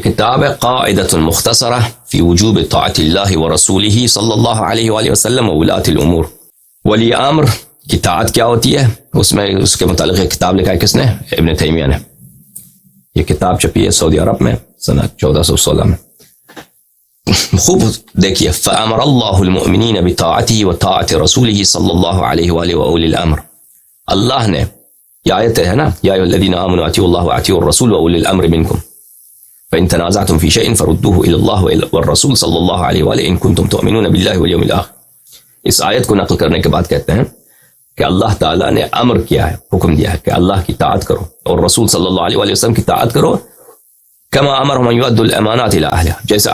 کتاب قاعدۃ مختصرہ فی وجوب طاعت اللہ ورسولہ صلی اللہ علیہ وآلہ وسلم وولاۃ الامور. ولی امر کی طاعت کیا ہوتی ہے، اس میں اس کے متعلق ایک کتاب لکھا ہے کس نے؟ ابن تیمیہ نے. یہ کتاب چھپی ہے سعودی عرب میں سنہ 1416 میں. خوب دیکھیے، فَأَمَرَ اللَّهُ الْمُؤْمِنِينَ بِطَاعَتِهِ وَطَاعَةِ رَسُولِهِ صلی اللہ علیہ وآلہ وَأُولِي الْأَمْرِ. اللہ نے، یہ آیت ہے نا، یا ایھا الذین آمنوا اطیعوا اللہ واطیعوا الرسول وأولی الأمر منکم فإن تنازعتم في شيء فردوه إلى الله والرسول صلی اللہ علیہ وآلہ إن كنتم تؤمنون بالله واليوم الآخر. اس آیت کو نقل کرنے کے بعد کہتے ہیں کہ اللہ تعالیٰ نے امر کیا ہے، حکم دیا ہے کہ اللہ کی طاعت کرو اور رسول صلی اللہ علیہ وآلہ وسلم کی طاعت کرو. کما امرهم ان يؤدوا الامانات الى اهلها، جیسے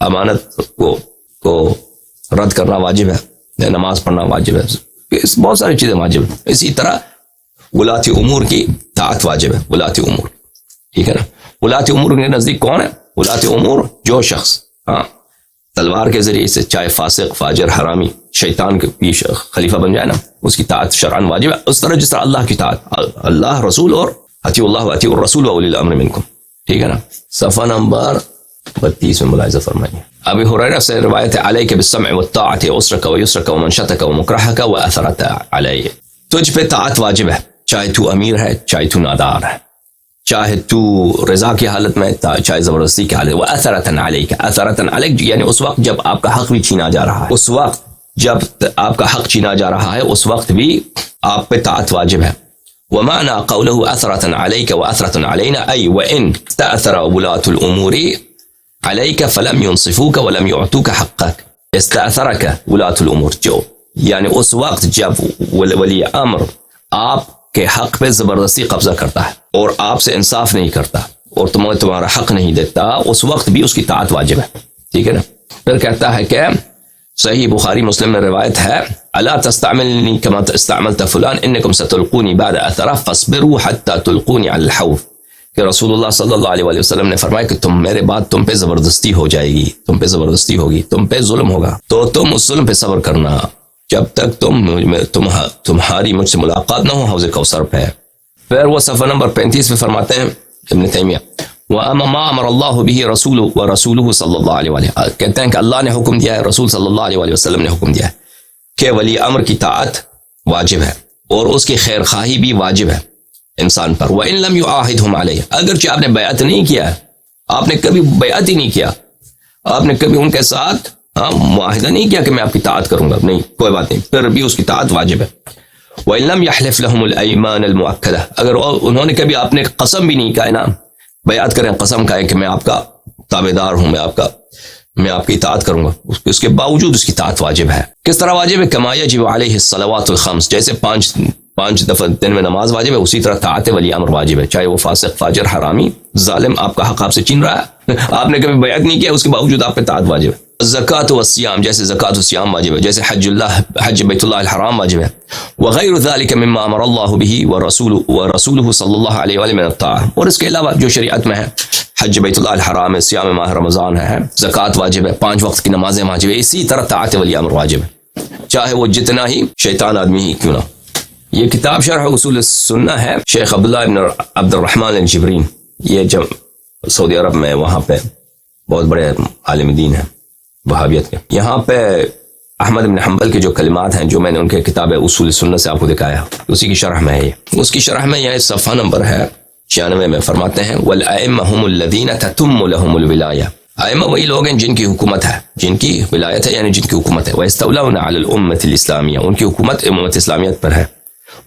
امانت کو رد کرنا واجب ہے، نماز پڑھنا واجب ہے، بہت ساری چیزیں واجب ہیں. اسی طرح ولاۃ امور کی طاعت واجب ہے. ولاۃ امور، ٹھیک ہے نا. ولاۃ امور کے نزدیک کون ہے؟ ولاۃ امور جو شخص تلوار کے ذریعے سے، چاہے فاسق، فاجر، حرامی، شیطان کے پیش خلیفہ بن جائے نا، اس کی طاعت شرعاً واجب ہے. اس طرح جس طرح اللہ کی طاعت، اللہ رسول اور اطیعوا اللہ واطیعوا الرسول واولی الامر منکم، ٹھیک ہے نا. صفحہ نمبر 32 میں ملاحظہ فرمائیے. ابی ہریرہ سے روایت ہے، علیک بالسمع والطاعۃ عسرک ویسرک ومنشطک ومکرہک واثرت علیہ. تجھ پہ طاعت واجب ہے، چاہے تو امیر ہے، چاہے تو نادار ہے، چاہے تو رضا کی حالت میں، چاہے زبردستی کی حالت. واثرت علیک، اثرت علیک یعنی اس وقت جب آپ کا حق بھی چھینا جا رہا ہے، اس وقت جب آپ کا حق چھینا جا رہا ہے، اس وقت بھی آپ پہ طاعت واجب ہے. ومعنى قوله أثرة عليك وأثرة علينا أي وإن استأثر ولاة الأمور عليك فلم ينصفوك ولم يعطوك حقك. استأثرك ولاة الأمور، جو یعنی اس وقت جب ولی امر آپ کے حق پہ زبردستی قبضہ کرتا ہے اور آپ سے انصاف نہیں کرتا اور تمہارا حق نہیں دیتا، اس وقت بھی اس کی طاعت واجب ہے، ٹھیک ہے نا. پھر کہتا ہے کہ صحیح بخاری مسلم میں روایت ہے، الا تستعملنی کما استعملت فلان انکم ستلقونی بعد اثرہ فاصبروا حتی تلقونی علی الحوض. کہ رسول اللہ صلی اللہ علیہ وسلم نے فرمایا کہ میرے بعد تم پہ زبردستی ہو جائے گی، تم پہ زبردستی ہوگی، تم پہ ظلم ہوگا، تو تم اس ظلم پہ صبر کرنا جب تک تمہاری مجھ سے ملاقات نہ ہو حوض کوثر پہ. پھر وہ صفحہ نمبر 35 میں فرماتے ہیں ابن تیمیہ، وَأَمَا مَا أَمَرَ اللَّهُ بِهِ رَسُولُهُ وَرَسُولُهُ صلی اللہ علیہ وآلہ، کہتے ہیں کہ اللہ نے حکم دیا ہے، رسول صلی اللہ علیہ وسلم نے حکم دیا ہے کہ ولی امر کی طاعت واجب ہے اور اس کی خیر خواہی بھی واجب ہے انسان پر. وَإِن لَمْ يُعَاهِدْهُمْ عَلَيْهِ، اگرچہ آپ نے بیعت نہیں کیا ہے، آپ نے کبھی بیعت ہی نہیں کیا، آپ نے کبھی ان کے ساتھ معاہدہ نہیں کیا کہ میں آپ کی طاعت کروں گا، نہیں، کوئی بات نہیں، پھر بھی اس کی طاعت واجب ہے. وَإِن لَمْ يَحْلِفْ لَهُمُ الْأَيْمَانَ الْمُؤَكَّدَةَ، اگر انہوں نے کبھی آپ نے قسم بھی نہیں کہا نا، بیعت کریں، قسم کھائے کہ میں آپ کا تابعدار ہوں، میں آپ کی اطاعت کروں گا، اس کے باوجود اس کی اطاعت واجب ہے. کس طرح واجب ہے؟ کما یجب علیہ الصلوات الخمس، جیسے پانچ دفعہ دن میں نماز واجب ہے، اسی طرح طاعت ولی امر واجب ہے، چاہے وہ فاسق، فاجر، حرامی، ظالم، آپ کا حق آپ سے چھین رہا ہے، آپ نے کبھی بیعت نہیں کیا، اس کے باوجود آپ پہ طاعت واجب ہے. زکوٰۃ و سیام، جیسے زکوٰۃ و سیام واجب ہے، جیسے حج بیت اللہ الحرام واجب ہے. وغیر ذلك مما امر اللہ به ورسولہ صلی اللہ علیہ وآلہ من الطاعہ، اور اس کے علاوہ جو شریعت میں ہے، حج بیت اللہ الحرام ہے، سیام ماہ رمضان ہے، زکوٰۃ واجب ہے، 5 وقت کی نمازیں واجب ہے، اسی طرح طاعت ولی امر واجب ہے، چاہے وہ جتنا ہی شیطان آدمی ہی کیوں نہ. یہ کتاب شرح اصول السنہ ہے، شیخ عبداللہ ابن عبد الرحمن الجبرین، یہ جب سعودی عرب میں، وہاں پہ بہت بڑے عالم دین ہیں وہابیت کے. یہاں پہ احمد بن حنبل کے جو کلمات ہیں، جو میں نے ان کے کتاب اصول سنہ سے آپ کو دکھایا، اسی کی شرح میں ہے یہ. اس کی شرح میں یہ صفحہ نمبر ہے 96 میں فرماتے ہیں، والائمہ هم الذین تتم لهم الولایہ، ائمہ وہی لوگ ہیں جن کی حکومت ہے، جن کی ولایت ہے، یعنی جن کی حکومت ہے. ویستولون علی الامۃ الاسلامیہ، ان کی حکومت امت اسلامیت پر ہے،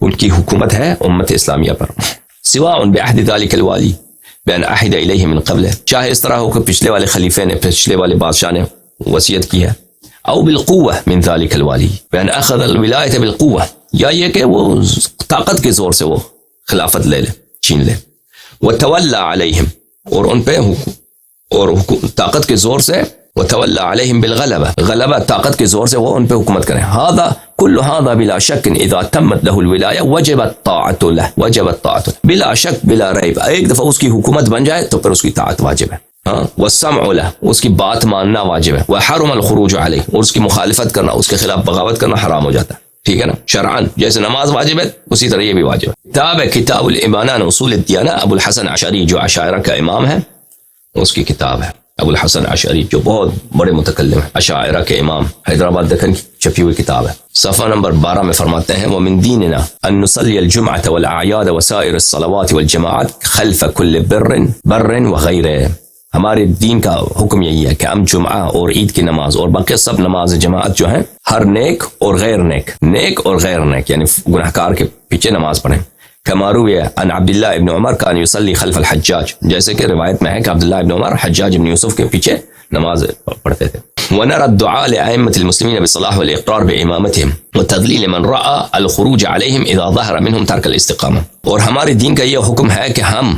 ان کی حکومت ہے امت اسلامیہ پر. سواء بعہد ذلک الوالی بان عہد الیہ من قبل، چاہے اس طرح ہو کہ پچھلے والے خلیفے نے، پچھلے والے بادشاہ نے وصیت کی ہے، او بالقوہ من ذلک الوالی بان اخذ الولایۃ بالقوہ، یا یہ کہ وہ طاقت کے زور سے وہ خلافت لے لے، چھین لے. وتولى علیہم، اور ان پہ اور طاقت کے زور سے، وتولى علیہم بالغلبہ، غلبہ طاقت کے زور سے وہ ان پہ حکومت کریں. هذا كل هذا بلا شک اذا تمت له الولایہ وجبت طاعت له، وجبت طاعت له، بلا شک بلا ریب، ایک دفعہ اس کی حکومت بن جائے تو پھر اس کی طاعت واجب ہے. والسمع له، اس کی بات ماننا واجب ہے. وحرم الخروج علیہ، اور اس کی مخالفت کرنا، اس کے خلاف بغاوت کرنا حرام ہو جاتا ہے. ٹھیک ہے نا, شرعن جیسے نماز واجب ہے اسی طرح یہ بھی واجب ہے. کتاب ہے کتاب الایمان عن اصول الدیانہ, ابو الحسن اشعری جو اشاعرہ کا امام ہے اس کی کتاب ہے. ابو الحسن اشعری جو بہت بڑے متکلم ہیں, اشاعرہ کے امام, حیدرآباد دکن کی چھپی ہوئی کتاب ہے. صفحہ نمبر 12 میں فرماتے ہیں ومن دیننا ان نصلی الجمعۃ والاعیاد وسائر الصلوات والجماعات خلف کل بر وغیرہ. ہمارے دین کا حکم یہی ہے کہ ہم جمعہ اور عید کی نماز اور باقی سب نماز جماعت جو ہیں ہر نیک اور غیر نیک, نیک اور غیر نیک یعنی گناہکار کے پیچھے نماز پڑھیں. کما روی عن عبداللہ ابن عمر کان یصلی خلف الحجاج, جیسے کہ روایت میں ہے کہ عبداللہ ابن عمر حجاج ابن یوسف کے پیچھے نماز پڑھتے تھے. ونرى الدعاء لأئمة المسلمين بالصلاح والإقرار بإمامتهم وتذليل من رأى الخروج عليهم إذا ظهر منهم ترك الاستقامة. اور ہمارے دین کا یہ حکم ہے کہ ہم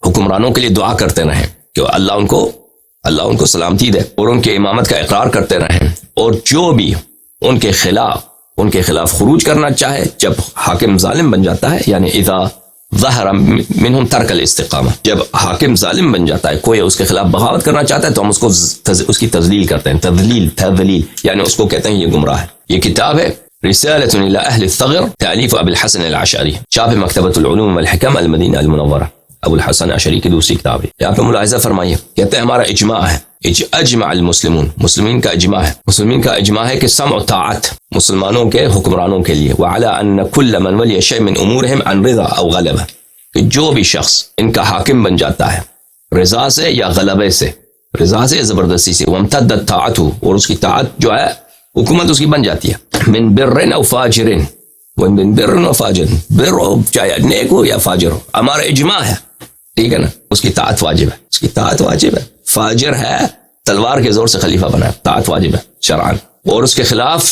حکمرانوں کے لیے دعا کرتے رہیں کہ اللہ ان کو سلامتی دے, اور ان کے امامت کا اقرار کرتے رہیں, اور جو بھی ان کے خلاف خروج کرنا چاہے جب حاکم ظالم بن جاتا ہے, یعنی اذا ظہر منہم ترک الاستقامہ, جب حاکم ظالم بن جاتا ہے, کوئی اس کے خلاف بغاوت کرنا چاہتا ہے تو ہم اس کی تذلیل کرتے ہیں. تذلیل یعنی اس کو کہتے ہیں یہ گمراہ ہے. یہ کتاب ہے رسالۃ الی اہل الثغر تالیف ابو الحسن الاشعری, چاپ مکتبۃ العلوم والحکم المدینہ المنورہ, ابو الحسن اشعری کی دوسری کتاب ہے. یہاں پہ ملاحظہ فرمائیے, کہتے ہیں ہمارا اجماع ہے, اجمع المسلمون, مسلمین کا اجماع ہے کہ سمع و طاعت مسلمانوں کے حکمرانوں کے لیے, وعلی ان کل من ولی شیء من امورهم عن رضا او غلبہ, کہ جو بھی شخص ان کا حاکم بن جاتا ہے رضا سے یا غلبے سے, رضا سے زبردستی سے, وامتدت طاعته, اور اس کی طاعت جو ہے حکومت اس کی بن جاتی ہے, من بر او فاجر, من بر و فاجر, بر چاہے نیک ہو یا فاجر ہو, ہمارا اجماع ہے, ٹھیک ہے نا, اس کی طاعت واجب ہے. فاجر ہے تلوار کے زور سے خلیفہ بنا ہے, طاعت واجب ہے شرعاً, اور اس کے خلاف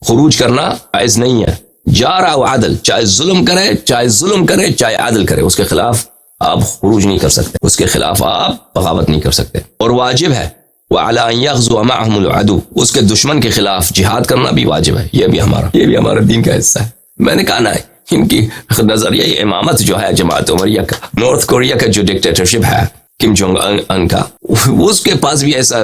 خروج کرنا جائز نہیں ہے. جارا و عدل, چاہے ظلم کرے چاہے عدل کرے, اس کے خلاف آپ خروج نہیں کر سکتے, اس کے خلاف آپ بغاوت نہیں کر سکتے. اور واجب ہے وعلی ان یغزو معهم العدو, اس کے دشمن کے خلاف جہاد کرنا بھی واجب ہے. یہ بھی ہمارا دین کا حصہ ہے. میں نے کہا نا ان کی نظریہ امامت جو ہے جماعت عمریہ کا, نارتھ کوریا کا جو ڈکٹیٹرشپ ہے کم جونگ ان کا, اس کے پاس بھی ایسا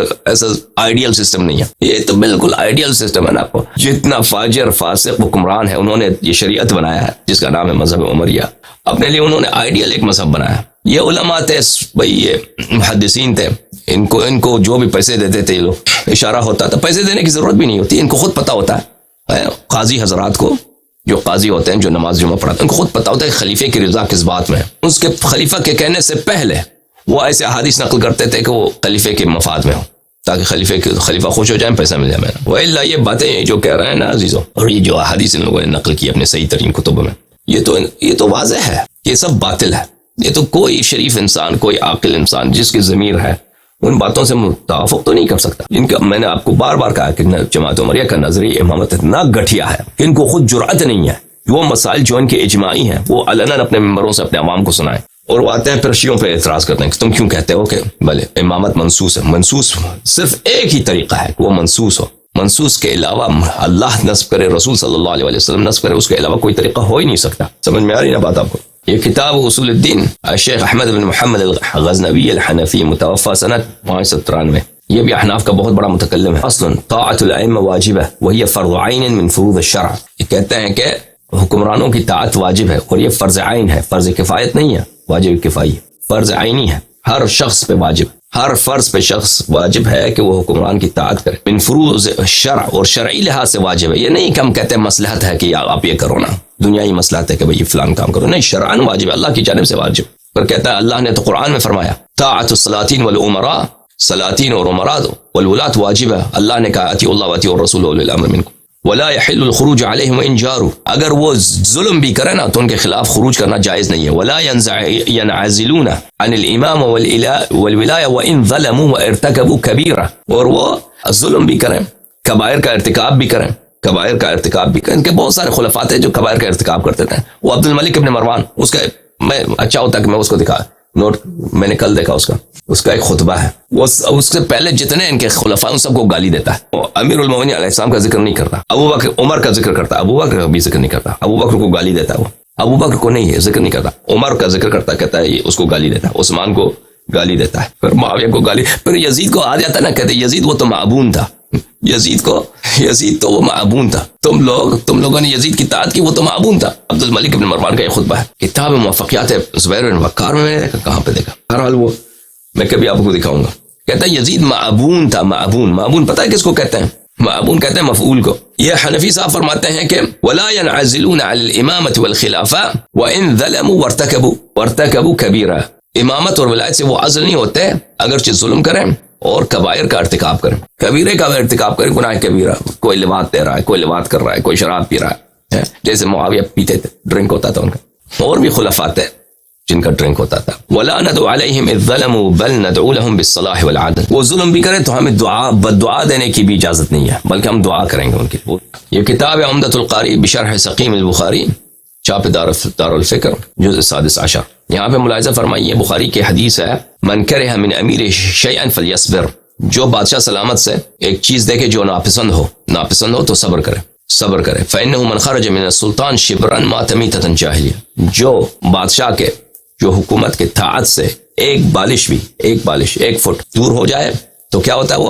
آئیڈیل سسٹم نہیں ہے. یہ تو بالکل آئیڈیل سسٹم ہے نا. آپ کو جتنا فاجر فاسق حکمران ہے, انہوں نے یہ شریعت بنایا ہے جس کا نام ہے مذہب عمریہ, اپنے لیے انہوں نے آئیڈیل ایک مذہب بنایا. یہ علماء تھے بھائی, یہ محدثین تھے, ان کو جو بھی پیسے دیتے تھے لوگ, اشارہ ہوتا تھا, پیسے دینے کی ضرورت بھی نہیں ہوتی, ان کو خود پتہ ہوتا ہے. قاضی حضرات کو, جو قاضی ہوتے ہیں جو نماز جمعہ پڑھاتے ہیں, ان کو خود پتہ ہوتا ہے کہ خلیفے کی رضا کس بات میں ہے. اس کے خلیفہ کے کہنے سے پہلے وہ ایسے احادیث نقل کرتے تھے کہ وہ خلیفے کے مفاد میں ہو, تاکہ خلیفہ خوش ہو جائیں, پیسہ مل جائے. وإلا یہ باتیں جو کہہ رہے ہیں نا عزیزوں, اور یہ جو احادیث ان لوگوں نے نقل کی اپنے صحیح ترین کتب میں, یہ تو واضح ہے, یہ سب باطل ہے. یہ تو کوئی شریف انسان, کوئی عاقل انسان جس کی ضمیر ہے ان باتوں سے توافق تو نہیں کر سکتا. ان کا میں نے آپ کو بار بار کہا کہ جماعت عمریہ کا نظریہ امامت اتنا گٹھیا ہے کہ ان کو خود جرأت نہیں ہے وہ مسائل جو ان کے اجماعی ہیں وہ علنا اپنے ممبروں سے اپنے عوام کو سنائیں, اور وہ آتے ہیں پھر شیعوں پہ اعتراض کرتے ہیں کہ تم کیوں کہتے ہو کہ بھلے امامت منسوس ہے. منسوس صرف ایک ہی طریقہ ہے کہ وہ منسوس ہو, منسوس کے علاوہ اللہ نصب کرے, رسول صلی اللہ علیہ وسلم نصب کرے, اس کے علاوہ کوئی طریقہ ہو ہی نہیں سکتا. سمجھ میں آ رہی نا بات آپ کو؟ یہ کتاب اصول الدین الشیخ احمد بن محمد الغزنوی الحنفی, متوفى سنت 593, یہ بھی احناف کا بہت بڑا متکلم ہے. اصل طاعت الائمہ واجبہ وہی فرض عین من فروض الشرع, یہ کہتے ہیں کہ حکمرانوں کی طاعت واجب ہے اور یہ فرض عین ہے, فرض کفایت نہیں ہے, واجب کفائی, فرض عینی ہے, ہر شخص پہ واجب, ہر فرض پہ شخص واجب ہے کہ وہ حکمران کی طاعت کرے. من فروض الشرع, اور شرعی لحاظ سے واجب ہے. یہ نہیں کہ ہم کہتے ہیں مصلحت ہے کہ آپ یہ کرو نا, دنیائی مصلحت ہے کہ بھئی فلان کام کرو, نہیں, شرعاً واجب ہے, اللہ کی جانب سے واجب. پر کہتا ہے اللہ نے تو قرآن میں فرمایا طاعت السلاطین والامراء, سلاطین اور امراء والولاة واجب ہے. اللہ نے کہا اطیعوا اللہ واطیعوا الرسول واولی الامر منکم ولا يحل الخروج عليهم وان جاروا, اگر وہ ظلم بھی کرے نا تو ان کے خلاف خروج کرنا جائز نہیں ہے. ولا ينعزلون عن الامام والولايه وان ظلموا وارتكبوا كبيره, اور وہ ظلم بھی کریں, کبائر کا ارتکاب بھی کریں, ان کے بہت سارے خلفات ہیں جو کبائر کا ارتکاب کرتے تھے. وہ عبد الملک ابن مروان, اس کا میں اچھا ہوتا کہ میں اس کو دکھا نوٹ, میں نے کل دیکھا اس کا ایک خطبہ ہے, وہ اس سے پہلے جتنے ان کے خلفاء ان سب کو گالی دیتا ہے. امیر المومنین علیہ السلام کا ذکر نہیں کرتا, ابو بکر عمر کا ذکر کرتا, ابو بکر کا بھی ذکر نہیں کرتا, ابو بکر کو گالی دیتا ہے, وہ ابو بکر کو نہیں ہے ذکر نہیں کرتا, عمر کا ذکر کرتا, کہتا ہے اس کو گالی دیتا ہے, عثمان کو گالی دیتا ہے, پھر معاویہ کو گالی, پھر یزید کو آ جاتا ہے نا, کہتے یزید وہ تو معبون تھا, یزید تو وہ معبون تھا، تم لوگوں نے یزید کی اطاعت کی، وہ تو معبون تھا۔ عبد الملک بن مروان کا یہ خطبہ ہے، کتاب موفقیات زبیر بن وقار میں نے کہاں پہ دیکھا، بہرحال وہ میں کبھی آپ کو دکھاؤں گا۔ کہتا ہے یزید معبون تھا، معبون پتہ ہے کس کو کہتے ہیں؟ معبون کہتے ہیں مفعول کو۔ یہ حنفی صاحب فرماتے ہیں کہ ولا ينعزلون عن الامامة والخلافة وان ظلموا وارتكبوا كبيرة، امامت اور ولایت سے وہ عزل نہیں ہوتے اگرچہ ظلم کریں اور کبائر کا ارتکاب کریں، کبیرے کا ارتکاب کریں، گناہ کبیرہ، کوئی لواط دے رہا ہے، کوئی لواط کر رہا ہے، کوئی شراب پی رہا ہے، جیسے معاویہ پیتے تھے، ڈرنک ہوتا تھا ان کا، اور بھی خلفاء تھے جن کا ڈرنک ہوتا تھا۔ ولا ندعو علیہم اذ ظلموا بل ندعو لهم بالصلاح والعدل، وہ ظلم بھی کرے تو ہمیں دعا دینے کی بھی اجازت نہیں ہے، بلکہ ہم دعا کریں گے ان کے لیے۔ یہ کتاب ہے عمدۃ القاری بشرح سقیم البخاری، چھاپ دارالفکر، جزء 16۔ یہاں پہ ملاحظہ فرمائیے، بخاری کی حدیث ہے من کرہ من امیر شیئا فلیصبر، جو بادشاہ سلامت سے ایک چیز دیکھے جو ناپسند ہو تو صبر کرے فإنه من خرج من السلطان شبرا مات میتۃ جاہلیہ، جو بادشاہ کے جو حکومت کے طاعت سے ایک فٹ دور ہو جائے تو کیا ہوتا ہے،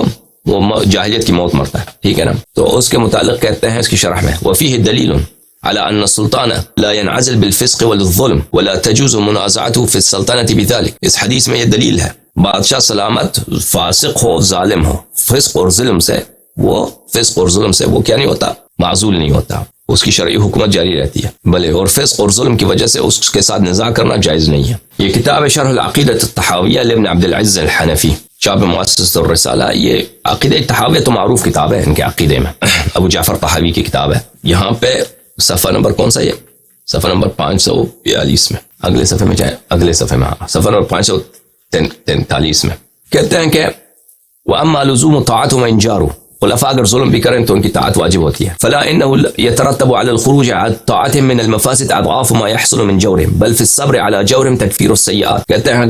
وہ جاہلیت کی موت مرتا ہے، ٹھیک ہے نا۔ تو اس کے متعلق کہتے ہیں اس کی شرح میں وفیہ دلیل على ان السلطان لا ينعزل بالفسق والظلم ولا تجوز منازعته في السلطنة بذلك، اس حدیث میں یہ دلیل ہے بادشاہ سلامت فاسق ہو ظالم ہو، فسق اور ظلم سے وہ کیا نہیں ہوتا، معزول نہیں ہوتا، اس کی شرعی حکومت جاری رہتی ہے، بلے اور فسق اور ظلم کی وجہ سے اس کے ساتھ نزاع کرنا جائز نہیں ہے۔ یہ کتاب شرح العقیدۃ الطحاویہ لابن عبد العزیز الحنفی، چھاپ مؤسسۃ الرسالہ۔ یہ عقیدہ طحاویہ تو معروف کتاب ہے ان کے عقیدے میں، ابو جعفر طحاوی کی کتاب ہے۔ یہاں پہ صفحہ نمبر کون سا، یہ صفحہ نمبر 542 میں، اگلے صفحے میں صفحہ نمبر 543 میں کہتے ہیں کہ وَأَمَّا لُزُومُ طَاعَتُهُمْ وَإِنْ جَارُوا، خلفاء اگر ظلم بھی کریں تو ان کی طاعت واجب ہوتی ہے۔ فلا انه يترتب على الخروج عن طاعتهم من المفاسد اضعاف ما يحصل من جورهم بل في الصبر على جورهم تكفير السيئات، کہتے ہیں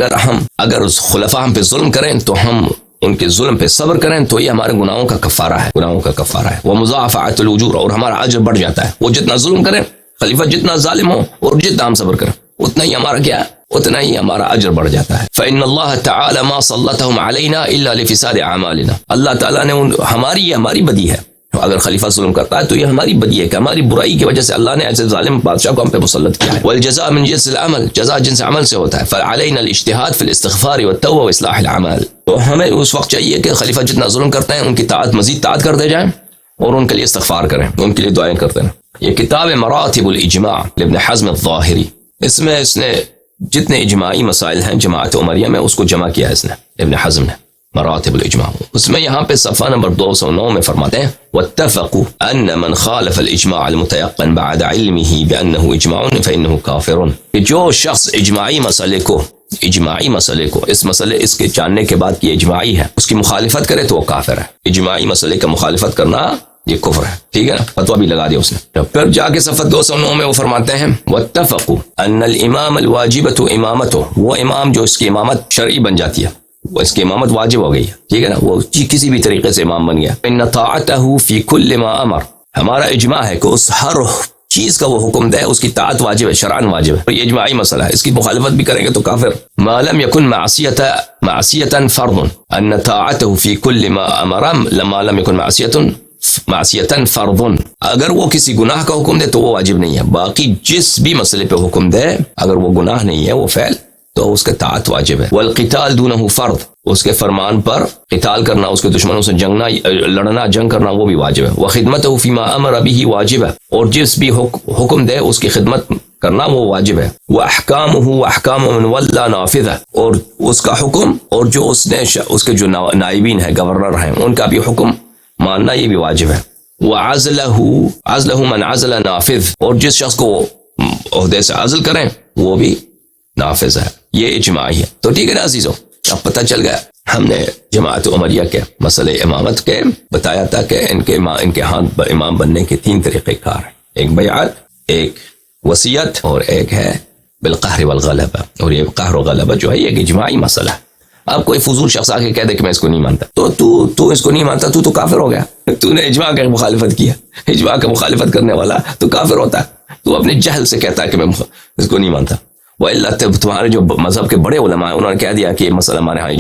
اگر خلفاء ہم پہ ظلم کریں تو ہم ان کے ظلم پہ صبر کریں تو یہ ہمارے گناہوں کا کفارہ ہے، ومضاعفات الاجور، اور ہمارا اجر بڑھ جاتا ہے۔ وہ جتنا ظلم کریں، خلیفہ جتنا ظالم ہو اور جتنا ہم صبر کریں، اتنا ہی ہمارا اجر بڑھ جاتا ہے۔ فإن اللہ تعالی ما سلطهم علينا الا لفساد اعمالنا، اللہ تعالیٰ نے ہماری بدی ہے، اگر خلیفہ ظلم کرتا ہے تو یہ ہماری بدی ہے کہ ہماری برائی کی وجہ سے اللہ نے ایسے ظالم بادشاہ کو ہم پہ مسلط کیا ہے۔ والجزاء من جنس العمل، جزاء جنس عمل سے ہوتا ہے۔ فعلينا الاجتهاد في الاستغفار والتوبة واصلاح الاعمال، تو ہمیں اس وقت چاہیے کہ خلیفہ جتنا ظلم کرتے ہیں ان کی مزید طاعت کرتے جائیں اور ان کے لیے استغفار کریں، ان کے لیے دعائیں کرتے ہیں۔ یہ کتاب مراتب الاجماع لابن حزم الظاہری، اس میں اس نے جتنے اجماعی مسائل ہیں جماعت عمریہ میں اس کو جمع کیا ہے اس نے، ابن حزم نے، مراتب الاجماع۔ اس میں یہاں پہ صفحہ نمبر 209 میں فرماتے ہیں واتفقوا ان من خالف الاجماع المتيقن بعد علمه بانه اجماع فانه كافر، کہ جو شخص اجماعی مسئلے کو اس کے جاننے کے بعد کہ اجماعی ہے اس کی مخالفت کرے تو وہ کافر ہے۔ اجماعی مسئلے کا مخالفت کرنا یہ کفر ہے، ٹھیک ہے نا، فتویٰ بھی لگا دیا اس نے۔ پھر جا کے صفحہ 209 میں وہ فرماتے ہیں واتفقوا ان الامام الواجبۃ امامتہ، وہ امام جو اس کی امامت شرعی بن جاتی ہے، وہ اس کی امامت واجب ہو گئی ہے، ٹھیک ہے نا، وہ کسی بھی طریقے سے امام بن گیا۔ ان طاعتہ فی کل ما امر، ہمارا اجماع ہے کہ اس ہر چیز کا وہ حکم دے اس کی طاعت واجب ہے، شرعاً واجب ہے، یہ اجماعی مسئلہ ہے، اس کی مخالفت بھی کریں گے تو کافر۔ ما لم يكن معصیۃ فرض ان طاعته فی کل ما امر لما لم يكن معصیتاً فرض، اگر وہ کسی گناہ کا حکم دے تو وہ واجب نہیں ہے، باقی جس بھی مسئلے پہ حکم دے اگر وہ گناہ نہیں ہے وہ فعل تو اس کے طاعت واجب ہے۔ والقتال دونه فرض، اس کے فرمان پر قتال کرنا، اس کے دشمنوں سے جنگ کرنا وہ بھی واجب ہے۔ وخدمته فيما امر به واجب، اور جس بھی حکم دے اس کی خدمت کرنا وہ واجب ہے۔ واحکامه واحکام من ولى نافذہ، اور اس کا حکم اور جو اس کے جو نائبین ہیں، گورنر ہیں، ان کا بھی حکم ماننا یہ بھی واجب ہے۔ وعزلہ من عزل نافذ، اور جس شخص کو عہدے سے عزل کریں وہ بھی نافذ ہے، یہ اجماعی ہے۔ تو ٹھیک ہے نا عزیزو، اب پتہ چل گیا، ہم نے جماعت عمریہ کے مسئلے امامت کے بتایا تھا کہ ان کے ہاتھ امام بننے کے 3 طریقہ کار ہیں، ایک بیعت، ایک وصیت، اور ایک ہے بالقہر والغلبہ۔ اور یہ قہر و غلبہ جو ہے یہ ایک اجماعی مسئلہ ہے۔ اب کوئی فضول شخص آ کے کہہ دے کہ میں اس کو نہیں مانتا، تو اس کو نہیں مانتا تو کافر ہو گیا، تو نے اجماع کا مخالفت کیا، اجماع کا مخالفت کرنے والا تو کافر ہوتا ہے، تو اپنے جہل سے کہتا ہے کہ میں اس کو نہیں مانتا۔ وَإِلَّا تمہارے جو مذہب کے بڑے علماء ہیں انہوں نے کہہ دیا کہ یہ مسئلہ ہمارے ہاں